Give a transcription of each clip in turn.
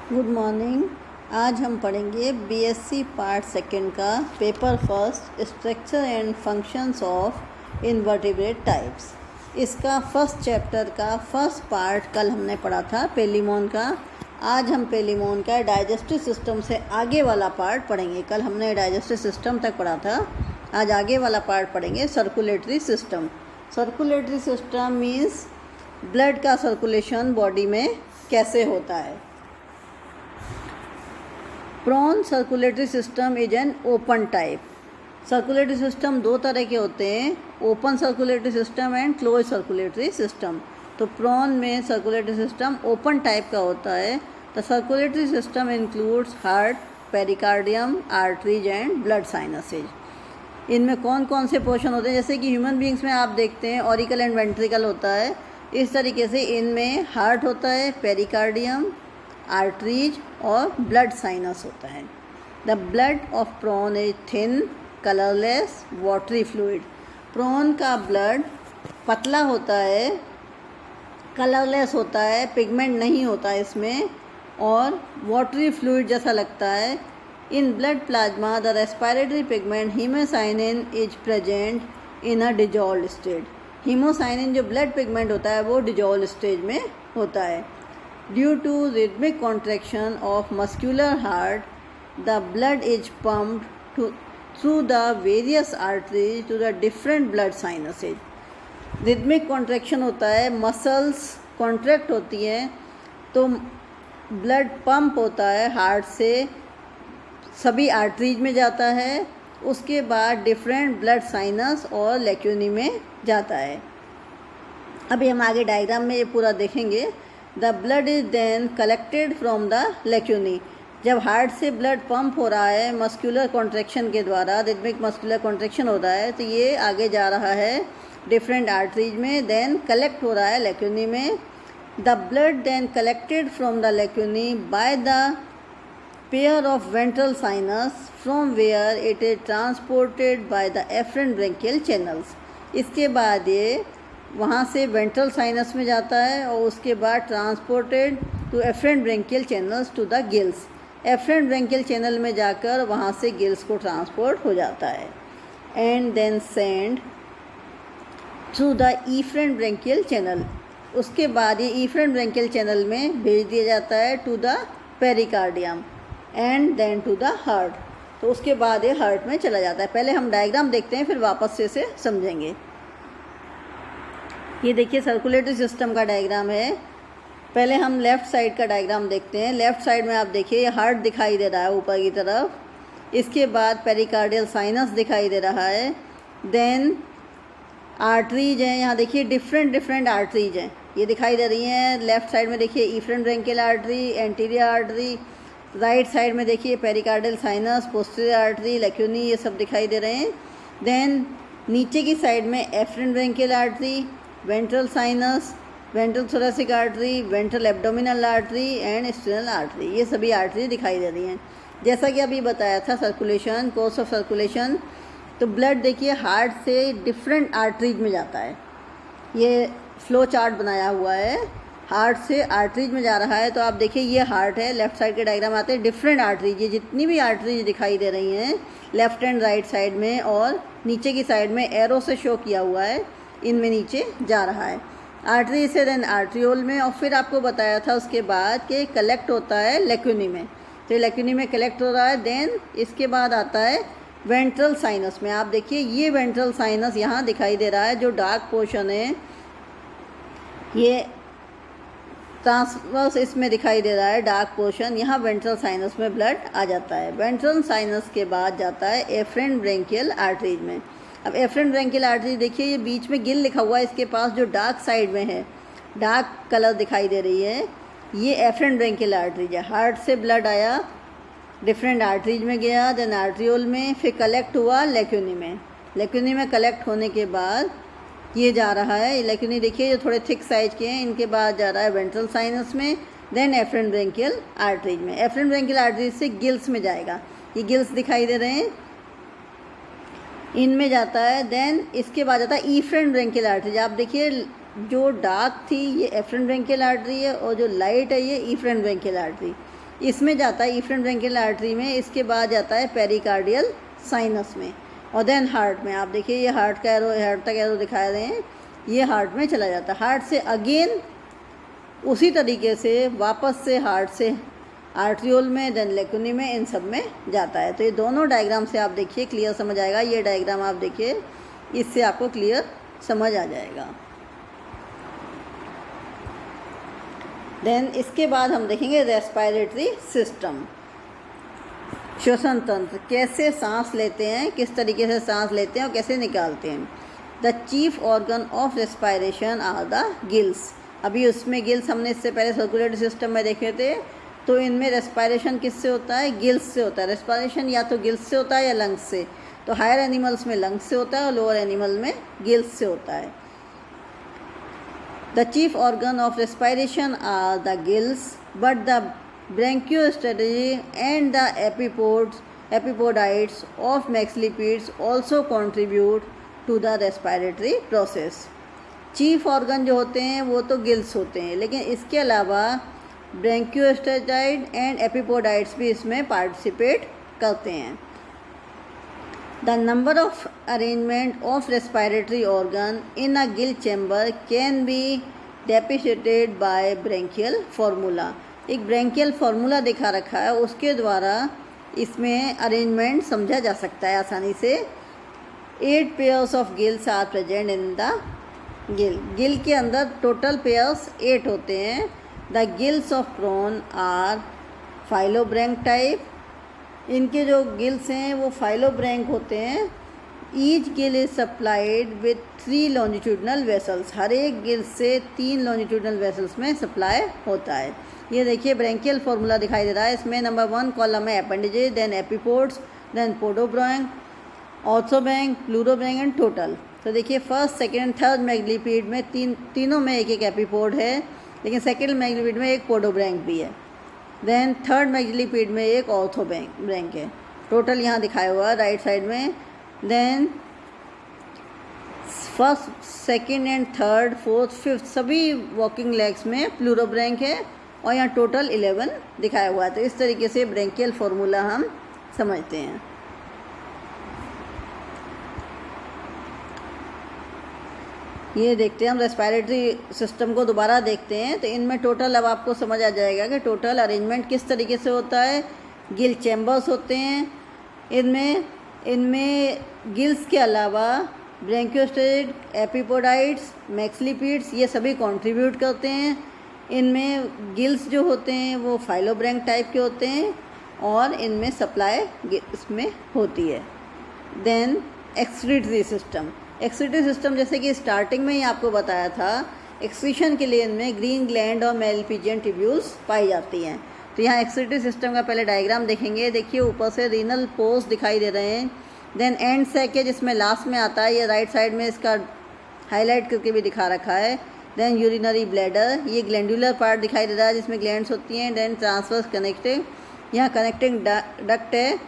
Good morning. आज हम पढ़ेंगे बीएससी पार्ट सेकंड का paper first, structure and functions of invertebrate types. इसका फर्स्ट चैप्टर का फर्स्ट पार्ट कल हमने पढ़ा था पेलिमोन का। आज हम पेलिमोन का डाइजेस्टिव सिस्टम से आगे वाला पार्ट पढ़ेंगे। कल हमने डाइजेस्टिव सिस्टम तक पढ़ा था, आज आगे वाला पार्ट पढ़ेंगे circulatory system. Circulatory system means blood का सर्कुलेशन बॉडी में कैसे होता है। Prawn circulatory system is an open type. Circulatory system दो तरह के होते हैं, open circulatory system and close circulatory system. तो प्रॉन में सर्कुलेटरी सिस्टम ओपन टाइप का होता है। The circulatory system includes heart, pericardium, arteries and blood sinuses. इनमें कौन कौन से पोर्शन होते हैं, जैसे कि ह्यूमन बींग्स में आप देखते हैं ऑरिकल एंड वेंट्रिकल होता है, इस तरीके से इनमें हार्ट होता है, पेरिकार्डियम, आर्टरीज और ब्लड साइनस होता है। The blood of prawn is thin, colourless, watery fluid. Prawn का ब्लड पतला होता है, कलरलेस होता है, पिगमेंट नहीं होता इसमें, और वाटरी फ्लूइड जैसा लगता है। In blood plasma the respiratory pigment haemocyanin is present in a dissolved state. Haemocyanin जो ब्लड पिगमेंट होता है वो डिजॉल्व स्टेज में होता है। Due to rhythmic contraction of muscular heart, the blood is pumped through the various arteries to the different blood sinuses. Rhythmic contraction होता है, muscles contract होती हैं तो ब्लड पंप होता है हार्ट से, सभी आर्टरीज में जाता है, उसके बाद डिफरेंट ब्लड साइनस और लेक्यूनी में जाता है। अभी हम आगे डायग्राम में ये पूरा देखेंगे। The blood is then collected from the lacunae. जब हार्ट से ब्लड पंप हो रहा है मस्कुलर कॉन्ट्रैक्शन के द्वारा, रिदमिक मस्कुलर कॉन्ट्रैक्शन हो रहा है, तो ये आगे जा रहा है डिफरेंट आर्टरीज में, देन कलेक्ट हो रहा है लेक्यूनी में। The blood then collected from the lacunae by the pair of ventral sinus from where it is transported by the afferent branchial channels. इसके बाद ये वहाँ से वेंट्रल साइनस में जाता है और उसके बाद transported to afferent branchial channels to the gills. Afferent branchial channel में जाकर वहाँ से गिल्स को ट्रांसपोर्ट हो जाता है and then send through the efferent branchial channel. उसके बाद ये इफरेंट ब्रेंकियल चैनल में भेज दिया जाता है to the pericardium and then to the heart. तो उसके बाद ये हार्ट में चला जाता है। पहले हम डायग्राम देखते हैं, फिर वापस से इसे समझेंगे। ये देखिए सर्कुलेटरी सिस्टम का डायग्राम है। पहले हम लेफ़्ट साइड का डायग्राम देखते हैं। लेफ़्ट साइड में आप देखिए ये हार्ट दिखाई दे रहा है ऊपर की तरफ, इसके बाद पेरिकार्डियल साइनस दिखाई दे रहा है, देन आर्टरीज हैं। यहाँ देखिए डिफरेंट आर्टरीज हैं, ये दिखाई दे रही हैं। लेफ़्ट साइड में देखिए efferent branchial artery, anterior artery, right side में देखिए पेरिकार्डियल साइनस, पोस्टीरियर आर्टरी, लेक्यूनी, ये सब दिखाई दे रहे हैं। देन नीचे की साइड में afferent branchial artery, ventral sinus, ventral thoracic artery, ventral abdominal artery and sternal artery, ये सभी आर्टरी दिखाई दे रही हैं। जैसा कि अभी बताया था सर्कुलेशन, कोर्स ऑफ सर्कुलेशन, तो ब्लड देखिए हार्ट से डिफरेंट आर्टरीज में जाता है। ये फ्लो चार्ट बनाया हुआ है, हार्ट से आर्टरीज में जा रहा है। तो आप देखिए ये हार्ट है, लेफ्ट साइड के डायग्राम आते हैं, डिफरेंट आर्टरीज, ये जितनी भी आर्टरीज दिखाई दे रही हैं लेफ्ट एंड राइट साइड में और नीचे की साइड में एरो से शो किया हुआ है, इनमें नीचे जा रहा है। आर्टरी से देन आर्ट्रियोल में, और फिर आपको बताया था उसके बाद कि कलेक्ट होता है लेक्यूनी में। तो लेक्यूनी में कलेक्ट हो रहा है, देन इसके बाद आता है वेंट्रल साइनस में। आप देखिए ये वेंट्रल साइनस यहाँ दिखाई दे रहा है, जो डार्क पोर्शन है ये ट्रांसवर्स इसमें दिखाई दे रहा है, डार्क पोर्शन, यहाँ वेंट्रल साइनस में ब्लड आ जाता है। वेंट्रल साइनस के बाद जाता है एफरेंट ब्रेंकियल आर्टरीज में। अब एफरेंट ब्रेंकियल आर्टरी देखिए ये बीच में गिल लिखा हुआ है, इसके पास जो डार्क साइड में है, डार्क कलर दिखाई दे रही है, ये एफरेंट ब्रेंकियल आर्टरीज है। हार्ट से ब्लड आया, डिफरेंट आर्टरीज में गया, देन आर्ट्रियोल में, फिर कलेक्ट हुआ लेक्यूनी में। लेक्यूनी में कलेक्ट होने के बाद ये जा रहा है, लेक्यूनी देखिए जो थोड़े थिक साइज के हैं, इनके बाद जा रहा है वेंट्रल साइनस में, देन एफरेंट ब्रेंकियल आर्टरीज में। एफरेंट ब्रेंकियल आर्टरीज से गिल्स में जाएगा, ये गिल्स दिखाई दे रहे हैं, इनमें जाता है। देन इसके बाद जाता है इफरेंट ब्रेंकियल आर्टरी। आप देखिए जो डार्क थी ये एफरेंट ब्रेंकियल आर्टरी है और जो लाइट है ये इफरेंट ब्रेंकियल आर्टरी। इसमें जाता है इफ्रेंट ब्रेंकियल आर्टरी में, इसके बाद जाता है पेरिकार्डियल साइनस में, और देन हार्ट में। आप देखिए ये हार्ट का एरो, हार्ट तक एरो दिखा रहे हैं, ये हार्ट में चला जाता है। हार्ट से अगेन उसी तरीके से वापस से हार्ट से आर्ट्रियोल में, देन लेकुनी में, इन सब में जाता है। तो ये दोनों डायग्राम से आप देखिए क्लियर समझ आएगा। ये डायग्राम आप देखिए, इससे आपको क्लियर समझ आ जाएगा। देन इसके बाद हम देखेंगे रेस्पिरेटरी सिस्टम, श्वसन तंत्र, कैसे सांस लेते हैं, किस तरीके से सांस लेते हैं और कैसे निकालते हैं। The chief organ of respiration are the gills. अभी उसमें गिल्स हमने इससे पहले सर्कुलेटरी सिस्टम में देखे थे, तो इनमें रेस्पिरेशन किससे होता है, गिल्स से होता है। रेस्पिरेशन या तो गिल्स से होता है या लंग्स से। तो हायर एनिमल्स में लंग्स से होता है और लोअर एनिमल में गिल्स से होता है। The chief organ of respiration are the gills, but the branchiostegite and the epipodites of maxillipeds also contribute to the respiratory process. Chief organ जो होते हैं वो तो गिल्स होते हैं, लेकिन इसके अलावा ब्रेंकियोस्टेटॉइड एंड एपिपोडाइट्स भी इसमें पार्टिसिपेट करते हैं। The number of arrangement of respiratory organ in a gill chamber can be depicted by branchial formula. एक ब्रेंकियल फार्मूला दिखा रखा है, उसके द्वारा इसमें अरेंजमेंट समझा जा सकता है आसानी से। 8 pairs of gills are present in the gill. Gill के अंदर टोटल पेयर्स 8 होते हैं। The gills of prawn are phyllobranch type. इनके जो गिल्स हैं वो फाइलोब्रैंक होते हैं। Each gill is supplied with 3 longitudinal vessels. हर एक गिल से 3 लॉन्जिट्यूडनल वेसल्स में सप्लाई होता है। ये देखिए ब्रेंकियल फार्मूला दिखाई दे रहा है। इसमें नंबर 1 कॉलम है appendages, then epipods, then podobranch, arthrobranch, pleurobranch and total. तो देखिए फर्स्ट, सेकेंड, थर्ड मैग्लिपीड में तीनों में एक एक एपिपोड है, लेकिन सेकेंड मैग्लिपीड में एक पोडोब्रैंक भी है। देन थर्ड मैग्लिपीड में एक ऑर्थोब्रैंक है। टोटल यहाँ दिखाया हुआ है राइट साइड में। Then first, second and third, fourth, fifth सभी वॉकिंग लेग्स में प्लूरोब्रैंक है, और यहाँ टोटल 11 दिखाया हुआ है। तो इस तरीके से ब्रेंकियल फार्मूला हम समझते हैं। ये देखते हैं हम रेस्पिरेटरी सिस्टम को दोबारा देखते हैं। तो इनमें टोटल अब आपको समझ आ जाएगा कि टोटल अरेंजमेंट किस तरीके से होता है। गिल चैम्बर्स होते हैं, इनमें गिल्स के अलावा ब्रेंकियोस्टेट, एपिपोडाइट्स, मैक्सिलिपिड्स ये सभी कंट्रीब्यूट करते हैं। इनमें गिल्स जो होते हैं वो फाइलोब्रैंक टाइप के होते हैं, और इनमें सप्लाई इसमें होती है। Then excretory system. Excretory system जैसे कि स्टार्टिंग में ही आपको बताया था, एक्सक्रीशन के लिए इनमें ग्रीन ग्लैंड और मेलपिजियन ट्यूब्यूल्स पाई जाती हैं। तो यहाँ एक्सक्रीटरी सिस्टम का पहले डायग्राम देखेंगे। देखिए ऊपर से रीनल पोर्स दिखाई दे रहे हैं। देन एंड सैक है जिसमें लास्ट में आता है, ये राइट साइड में इसका हाईलाइट करके भी दिखा रखा है। देन यूरिनरी ब्लैडर, ये ग्लैंडुलर पार्ट दिखाई दे रहा है जिसमें ग्लैंड्स होती हैं। देन ट्रांसवर्स कनेक्टिंग, यहाँ कनेक्टिंग डक्ट है।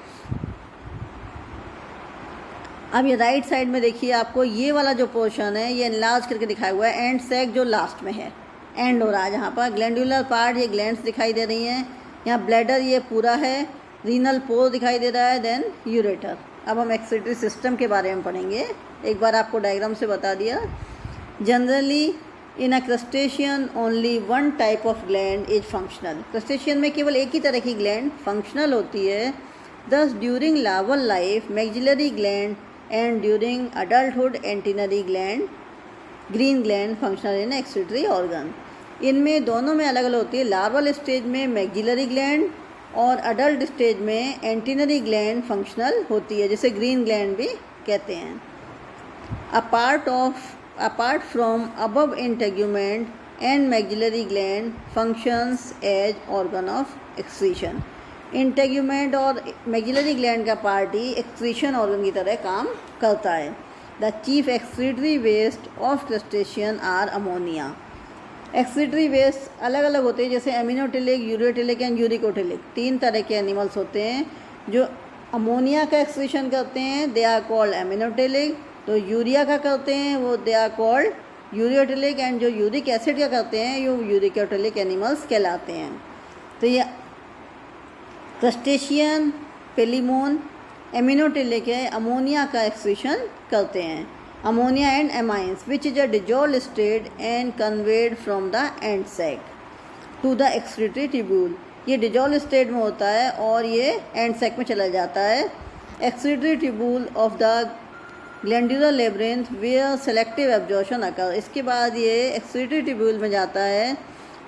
अब ये राइट साइड में देखिए आपको ये वाला जो पोर्शन है ये एनलार्ज करके दिखाया हुआ है। एंड सैक जो लास्ट में है, एंड हो रहा है जहाँ पर ग्लैंडुलर पार्ट, ये ग्लैंड्स दिखाई दे रही हैं। यहाँ ब्लैडर ये पूरा है, रीनल पोर दिखाई दे रहा है, देन यूरेटर। अब हम एक्सक्रीटरी सिस्टम के बारे में पढ़ेंगे। एक बार आपको डायग्राम से बता दिया। Generally in a crustacean only 1 type of gland is functional. Crustacean में केवल एक ही तरह की ग्लैंड फंक्शनल होती है। Thus during larval life maxillary gland and during adulthood antennary gland, green gland functional in excretory organ. इनमें दोनों में अलग अलग होती है। लार्वल स्टेज में मैक्सिलरी ग्लैंड और अडल्ट स्टेज में एंटीनरी ग्लैंड फंक्शनल होती है, जिसे ग्रीन ग्लैंड भी कहते हैं। Apart from above integument and maxillary gland functions as organ of excretion. Integument और मैक्सिलरी ग्लैंड का पार्ट ही एक्सक्रीशन ऑर्गन की तरह काम करता है। The chief excretory waste of crustacean are ammonia. Excretory waste अलग अलग होते हैं, जैसे एमिनोटिलिक, यूरियोटिलिक एंड यूरिकोटिलिक। 3 तरह के एनिमल्स होते हैं जो अमोनिया का एक्सक्रीशन करते हैं, दे आर कॉल्ड एमिनोटिलिक। तो यूरिया का करते हैं वो दे आर कॉल्ड यूरियोटिलिक, एंड जो यूरिक एसिड का करते हैं ये यूरिकोटिलिक एनिमल्स कहलाते हैं। तो ये क्रस्टेशियन, पेलिमोन एमिनोटिले के अमोनिया का एक्सक्रीशन करते हैं, ammonia and amines which is a dissolved state and conveyed from the end sac to the excretory tubule. ये डिजॉल्व स्टेट में होता है और ये एंड सैक में चला जाता है। Excretory tubule of the glandular labyrinth where selective absorption occur. इसके बाद ये एक्सक्रीटरी ट्यूब्यूल में जाता है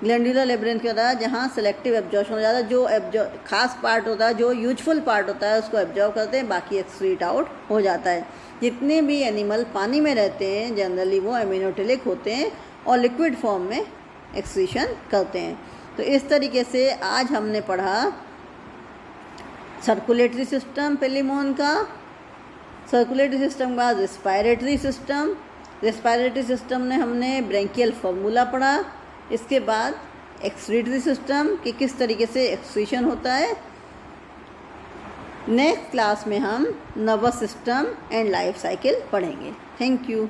ग्लैंडुलर लेब्रिंथ के द्वारा, जहाँ सेलेक्टिव एब्जॉर्प्शन हो जाता है। जो खास पार्ट होता है, जो यूजफुल पार्ट होता है, उसको एब्जॉर्ब करते हैं, बाकी एक्सक्रीट आउट हो जाता है। जितने भी एनिमल पानी में रहते हैं जनरली वो एमिनोटिलिक होते हैं और लिक्विड फॉर्म में एक्सक्रीशन करते हैं। तो इस तरीके से आज हमने पढ़ा सर्कुलेटरी सिस्टम पेलिमोन का, सर्कुलेटरी सिस्टम के बाद रेस्पिरेटरी सिस्टम, रेस्पिरेटरी सिस्टम में हमने ब्रेंकियल फार्मूला पढ़ा, इसके बाद एक्सक्रीटरी सिस्टम कि किस तरीके से एक्सक्रीशन होता है। नेक्स्ट क्लास में हम nervous system and life cycle पढ़ेंगे। Thank you.